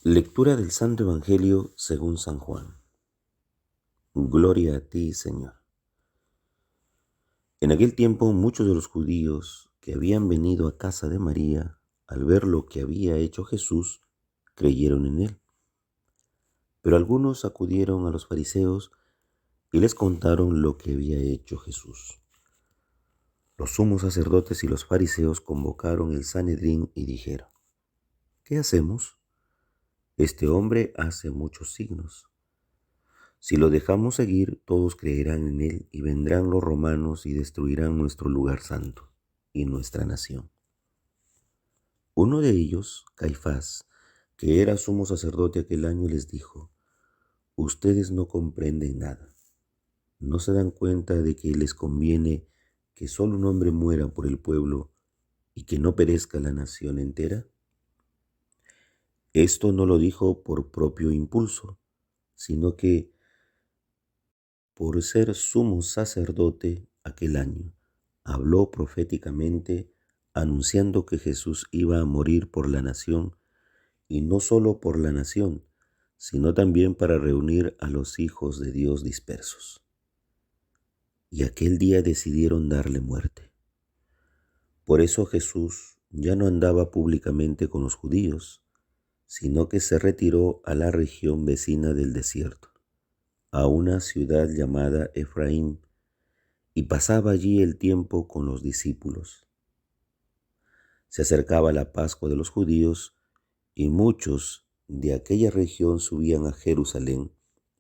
Lectura del Santo Evangelio según San Juan. Gloria a ti, Señor. En aquel tiempo muchos de los judíos que habían venido a casa de María, al ver lo que había hecho Jesús, creyeron en él. Pero algunos acudieron a los fariseos y les contaron lo que había hecho Jesús. Los sumos sacerdotes y los fariseos convocaron el Sanedrín y dijeron: ¿qué hacemos? Este hombre hace muchos signos. Si lo dejamos seguir, todos creerán en él y vendrán los romanos y destruirán nuestro lugar santo y nuestra nación. Uno de ellos, Caifás, que era sumo sacerdote aquel año, les dijo: ustedes no comprenden nada. ¿No se dan cuenta de que les conviene que solo un hombre muera por el pueblo y que no perezca la nación entera? Esto no lo dijo por propio impulso, sino que por ser sumo sacerdote aquel año, habló proféticamente anunciando que Jesús iba a morir por la nación, y no solo por la nación, sino también para reunir a los hijos de Dios dispersos. Y aquel día decidieron darle muerte. Por eso Jesús ya no andaba públicamente con los judíos, sino que se retiró a la región vecina del desierto, a una ciudad llamada Efraín, y pasaba allí el tiempo con los discípulos. Se acercaba la Pascua de los judíos y muchos de aquella región subían a Jerusalén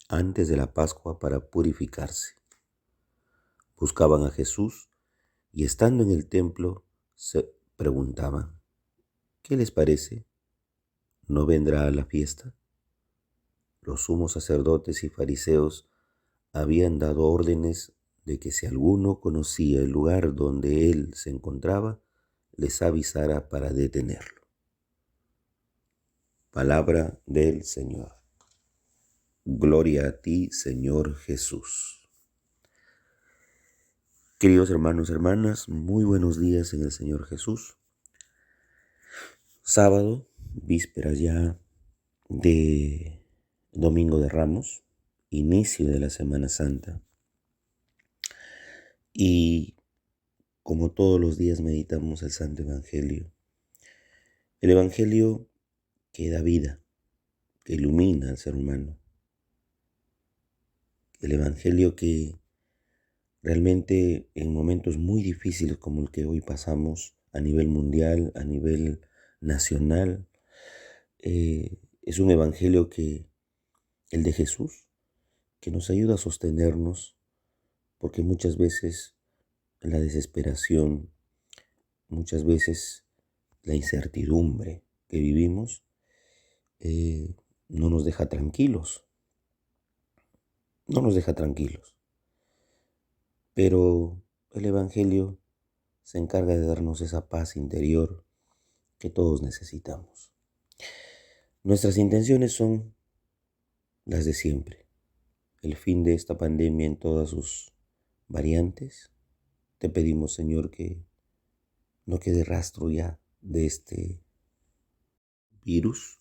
antes de la Pascua para purificarse. Buscaban a Jesús y estando en el templo se preguntaban: ¿qué les parece? ¿No vendrá a la fiesta? Los sumos sacerdotes y fariseos habían dado órdenes de que si alguno conocía el lugar donde él se encontraba, les avisara para detenerlo. Palabra del Señor. Gloria a ti, Señor Jesús. Queridos hermanos, hermanas, muy buenos días en el Señor Jesús. Sábado, vísperas ya de Domingo de Ramos, inicio de la Semana Santa. Y como todos los días meditamos el Santo Evangelio. El Evangelio que da vida, que ilumina al ser humano. El Evangelio que realmente en momentos muy difíciles como el que hoy pasamos a nivel mundial, a nivel nacional, es un Evangelio el de Jesús, que nos ayuda a sostenernos, porque muchas veces la desesperación, muchas veces la incertidumbre que vivimos no nos deja tranquilos, pero el Evangelio se encarga de darnos esa paz interior que todos necesitamos. Nuestras intenciones son las de siempre: el fin de esta pandemia en todas sus variantes. Te pedimos, Señor, que no quede rastro ya de este virus.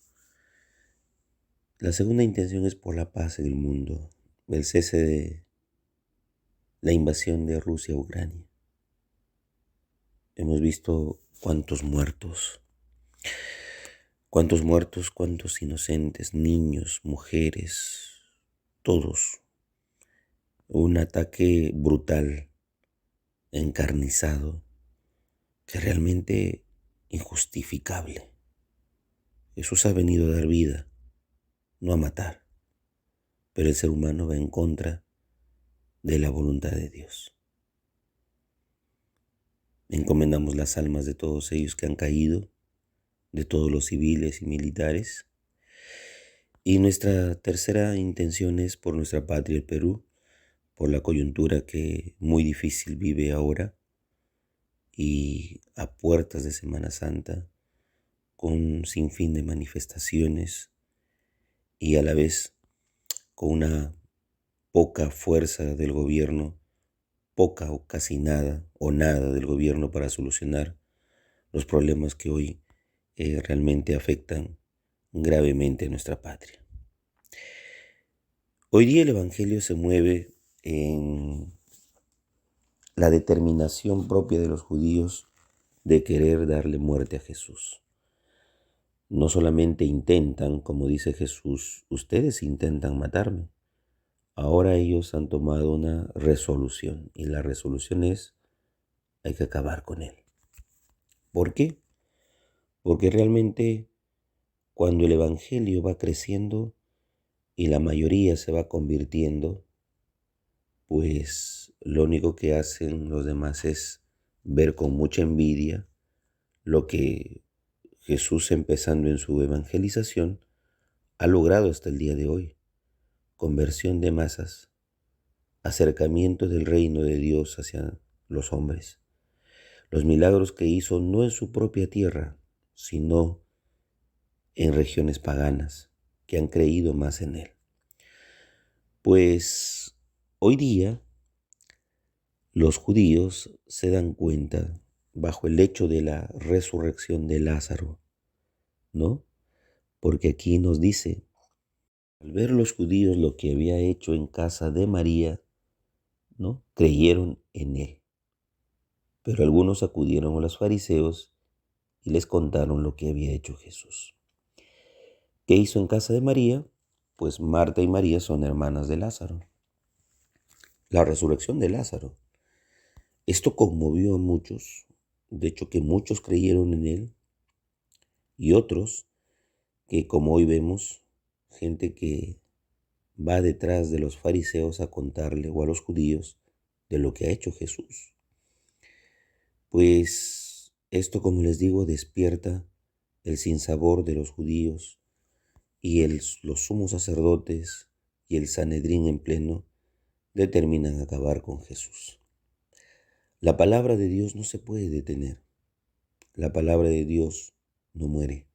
La segunda intención es por la paz en el mundo, el cese de la invasión de Rusia a Ucrania. Hemos visto cuántos muertos, cuántos inocentes, niños, mujeres, todos. Un ataque brutal, encarnizado, que realmente injustificable. Jesús ha venido a dar vida, no a matar, pero el ser humano va en contra de la voluntad de Dios. Encomendamos las almas de todos ellos que han caído, de todos los civiles y militares. Y nuestra tercera intención es por nuestra patria, el Perú, por la coyuntura que muy difícil vive ahora y a puertas de Semana Santa, con un sinfín de manifestaciones y a la vez con una poca fuerza del gobierno, poca o casi nada o nada del gobierno para solucionar los problemas que hoy realmente afectan gravemente nuestra patria. Hoy día el Evangelio se mueve en la determinación propia de los judíos de querer darle muerte a Jesús. No solamente intentan, como dice Jesús, ustedes intentan matarme. Ahora ellos han tomado una resolución y la resolución es, hay que acabar con él. ¿Por qué? Porque realmente cuando el Evangelio va creciendo y la mayoría se va convirtiendo, pues lo único que hacen los demás es ver con mucha envidia lo que Jesús, empezando en su evangelización, ha logrado hasta el día de hoy. Conversión de masas, acercamiento del reino de Dios hacia los hombres. Los milagros que hizo no en su propia tierra, sino en regiones paganas que han creído más en él. Pues hoy día los judíos se dan cuenta, bajo el hecho de la resurrección de Lázaro, ¿no? Porque aquí nos dice, al ver los judíos lo que había hecho en casa de María, ¿no? Creyeron en él. Pero algunos acudieron a los fariseos y les contaron lo que había hecho Jesús. ¿Qué hizo en casa de María? Pues Marta y María son hermanas de Lázaro. La resurrección de Lázaro. Esto conmovió a muchos, de hecho que muchos creyeron en él y otros que, como hoy vemos, gente que va detrás de los fariseos a contarle o a los judíos de lo que ha hecho Jesús. Pues esto, como les digo, despierta el sinsabor de los judíos y los sumos sacerdotes y el Sanedrín en pleno determinan acabar con Jesús. La palabra de Dios no se puede detener. La palabra de Dios no muere.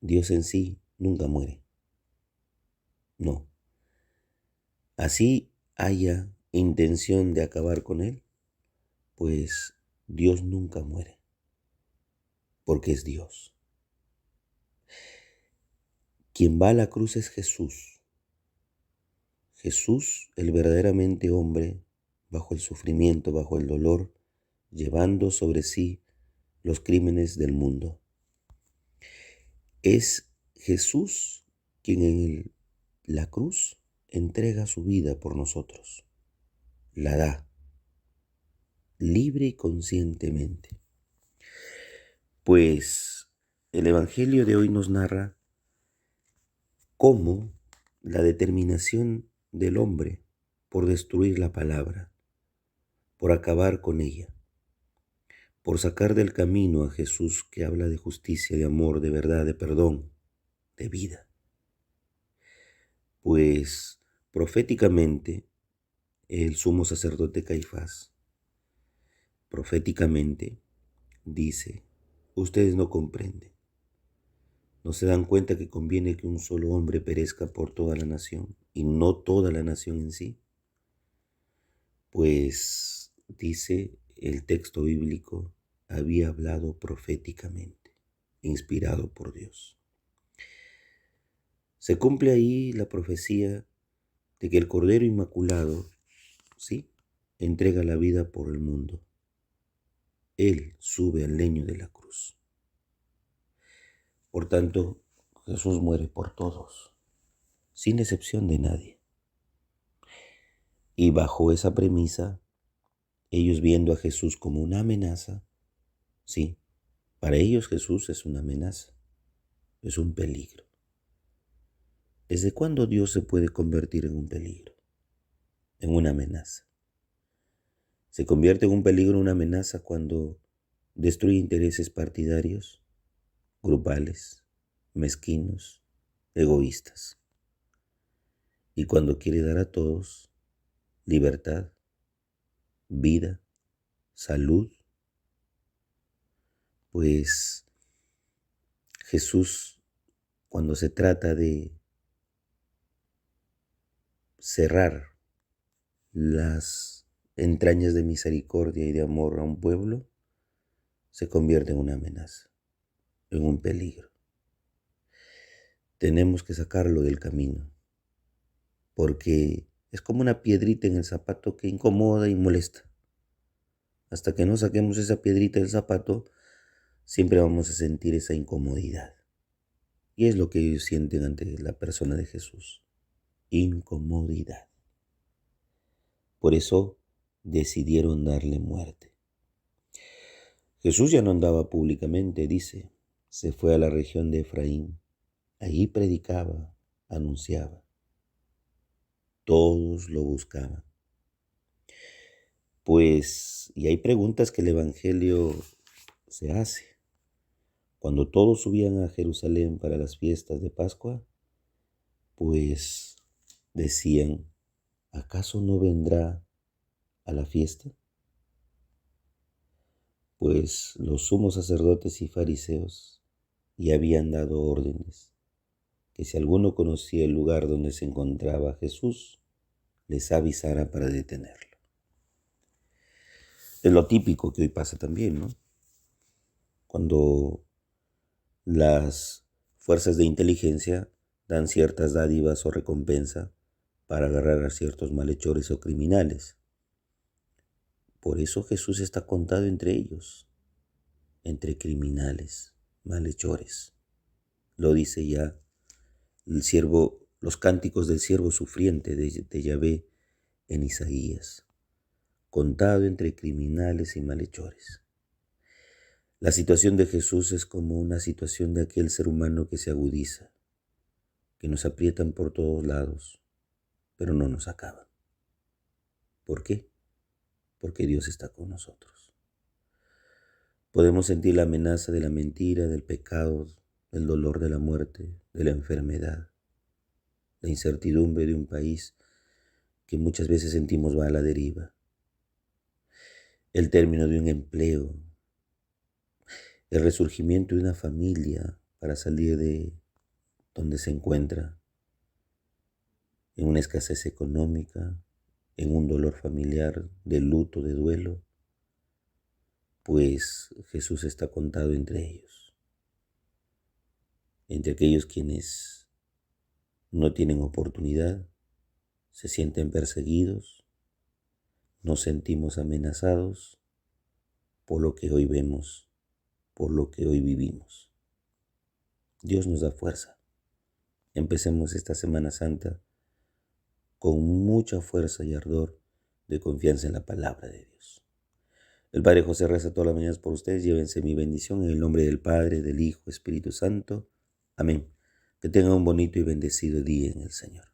Dios en sí nunca muere. No. Así haya intención de acabar con él, pues Dios nunca muere, porque es Dios. Quien va a la cruz es Jesús. Jesús, el verdaderamente hombre, bajo el sufrimiento, bajo el dolor, llevando sobre sí los crímenes del mundo. Es Jesús quien en la cruz entrega su vida por nosotros. La da, libre y conscientemente. Pues el Evangelio de hoy nos narra cómo la determinación del hombre por destruir la palabra, por acabar con ella, por sacar del camino a Jesús que habla de justicia, de amor, de verdad, de perdón, de vida. Pues proféticamente el sumo sacerdote Caifás, proféticamente dice, ustedes no comprenden, no se dan cuenta que conviene que un solo hombre perezca por toda la nación y no toda la nación en sí. Pues dice el texto bíblico, había hablado proféticamente, inspirado por Dios. Se cumple ahí la profecía de que el Cordero Inmaculado, sí, entrega la vida por el mundo. Él sube al leño de la cruz. Por tanto, Jesús muere por todos, sin excepción de nadie. Y bajo esa premisa, ellos viendo a Jesús como una amenaza, sí, para ellos Jesús es una amenaza, es un peligro. ¿Desde cuándo Dios se puede convertir en un peligro, en una amenaza? Se convierte en un peligro, en una amenaza cuando destruye intereses partidarios, grupales, mezquinos, egoístas. Y cuando quiere dar a todos libertad, vida, salud, pues Jesús, cuando se trata de cerrar las entrañas de misericordia y de amor a un pueblo, se convierte en una amenaza, en un peligro. tenemos que sacarlo del camino, porque es como una piedrita en el zapato que incomoda y molesta. Hasta que no saquemos esa piedrita del zapato, siempre vamos a sentir esa incomodidad. Y es lo que ellos sienten ante la persona de Jesús, incomodidad. Por eso decidieron darle muerte. Jesús ya no andaba públicamente, dice, se fue a la región de Efraín. Allí predicaba, anunciaba. Todos lo buscaban. Y hay preguntas que el Evangelio se hace. Cuando todos subían a Jerusalén para las fiestas de Pascua, pues decían, ¿acaso no vendrá a la fiesta? Pues los sumos sacerdotes y fariseos ya habían dado órdenes, que si alguno conocía el lugar donde se encontraba Jesús, les avisara para detenerlo. Es lo típico que hoy pasa también, ¿no? Cuando las fuerzas de inteligencia dan ciertas dádivas o recompensa para agarrar a ciertos malhechores o criminales. Por eso Jesús está contado entre ellos, entre criminales, malhechores. Lo dice ya los cánticos del siervo sufriente de Yahvé en Isaías, contado entre criminales y malhechores. La situación de Jesús es como una situación de aquel ser humano que se agudiza, que nos aprietan por todos lados, pero no nos acaban. ¿Por qué? Porque Dios está con nosotros. Podemos sentir la amenaza de la mentira, del pecado, del dolor de la muerte, de la enfermedad, la incertidumbre de un país que muchas veces sentimos va a la deriva, el término de un empleo, el resurgimiento de una familia para salir de donde se encuentra, en una escasez económica, en un dolor familiar, de luto, de duelo, pues Jesús está contado entre ellos, entre aquellos quienes no tienen oportunidad, se sienten perseguidos, nos sentimos amenazados por lo que hoy vemos, por lo que hoy vivimos. Dios nos da fuerza. Empecemos esta Semana Santa con mucha fuerza y ardor de confianza en la palabra de Dios. El Padre José reza todas las mañanas por ustedes. Llévense mi bendición en el nombre del Padre, del Hijo, Espíritu Santo. Amén. Que tengan un bonito y bendecido día en el Señor.